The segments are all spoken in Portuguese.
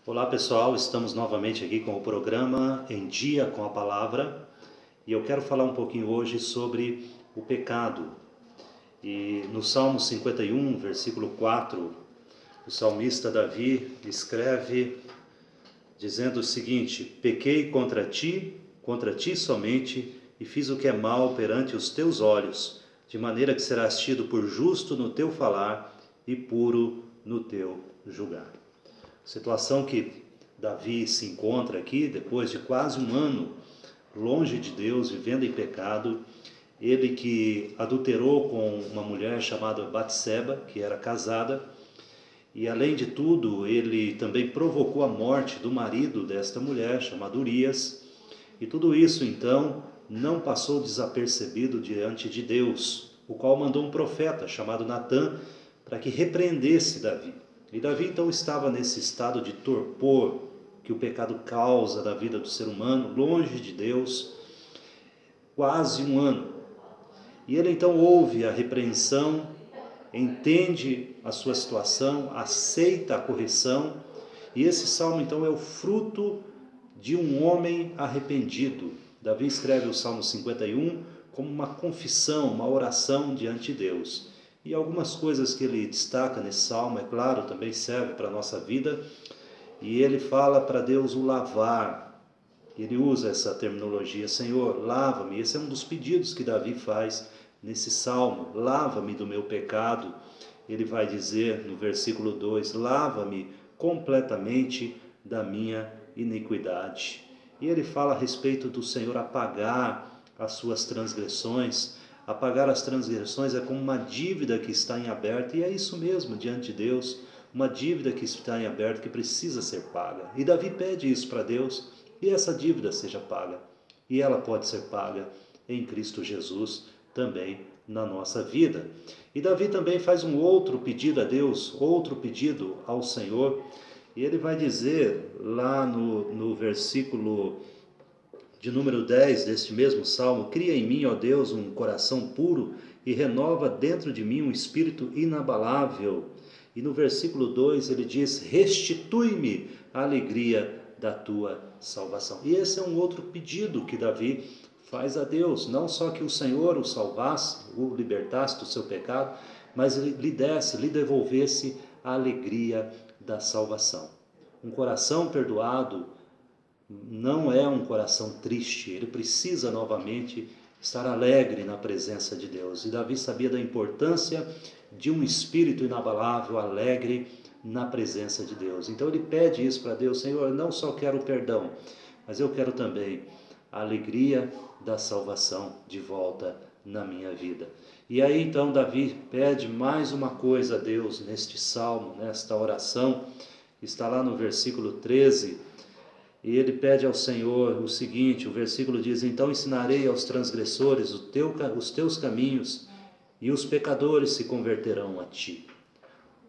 Olá pessoal, estamos novamente aqui com o programa Em Dia com a Palavra e eu quero falar um pouquinho hoje sobre o pecado. E no Salmo 51, versículo 4, o salmista Davi escreve dizendo o seguinte: pequei contra ti somente, e fiz o que é mal perante os teus olhos, de maneira que serás tido por justo no teu falar e puro no teu julgar. Situação que Davi se encontra aqui, depois de quase um ano longe de Deus, vivendo em pecado, ele que adulterou com uma mulher chamada Batseba, que era casada, e além de tudo, ele também provocou a morte do marido desta mulher, chamado Urias, e tudo isso então não passou desapercebido diante de Deus, o qual mandou um profeta chamado Natã para que repreendesse Davi. E Davi então estava nesse estado de torpor que o pecado causa da vida do ser humano, longe de Deus, quase um ano. E ele então ouve a repreensão, entende a sua situação, aceita a correção, e esse salmo então é o fruto de um homem arrependido. Davi escreve o Salmo 51 como uma confissão, uma oração diante de Deus. E algumas coisas que ele destaca nesse salmo, é claro, também serve para a nossa vida. E ele fala para Deus o lavar. Ele usa essa terminologia: Senhor, lava-me. Esse é um dos pedidos que Davi faz nesse salmo: lava-me do meu pecado. Ele vai dizer no versículo 2: lava-me completamente da minha iniquidade. E ele fala a respeito do Senhor apagar as suas transgressões. Apagar as transgressões é como uma dívida que está em aberto, e é isso mesmo diante de Deus, uma dívida que está em aberto, que precisa ser paga. E Davi pede isso para Deus, e essa dívida seja paga. E ela pode ser paga em Cristo Jesus também na nossa vida. E Davi também faz um outro pedido a Deus, outro pedido ao Senhor, e ele vai dizer lá no versículo de número 10 deste mesmo salmo: cria em mim, ó Deus, um coração puro e renova dentro de mim um espírito inabalável. E no versículo 2 ele diz: restitui-me a alegria da tua salvação. E esse é um outro pedido que Davi faz a Deus, não só que o Senhor o salvasse, o libertasse do seu pecado, mas lhe desse, lhe devolvesse a alegria da salvação. Um coração perdoado não é um coração triste, ele precisa novamente estar alegre na presença de Deus. E Davi sabia da importância de um espírito inabalável, alegre na presença de Deus. Então ele pede isso para Deus: Senhor, eu não só quero o perdão, mas eu quero também a alegria da salvação de volta na minha vida. E aí então Davi pede mais uma coisa a Deus neste salmo, nesta oração, está lá no versículo 13, e ele pede ao Senhor o seguinte, o versículo diz: então ensinarei aos transgressores os teus caminhos, e os pecadores se converterão a ti.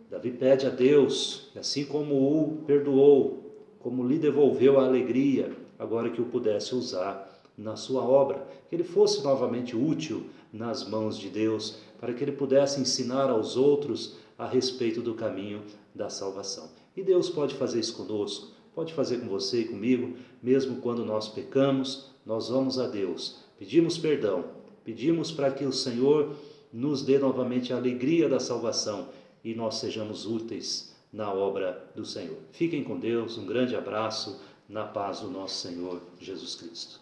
Davi pede a Deus, assim como o perdoou, como lhe devolveu a alegria, agora que o pudesse usar na sua obra, que ele fosse novamente útil nas mãos de Deus, para que ele pudesse ensinar aos outros a respeito do caminho da salvação. E Deus pode fazer isso conosco, pode fazer com você e comigo. Mesmo quando nós pecamos, nós vamos a Deus, pedimos perdão, pedimos para que o Senhor nos dê novamente a alegria da salvação e nós sejamos úteis na obra do Senhor. Fiquem com Deus, um grande abraço, na paz do nosso Senhor Jesus Cristo.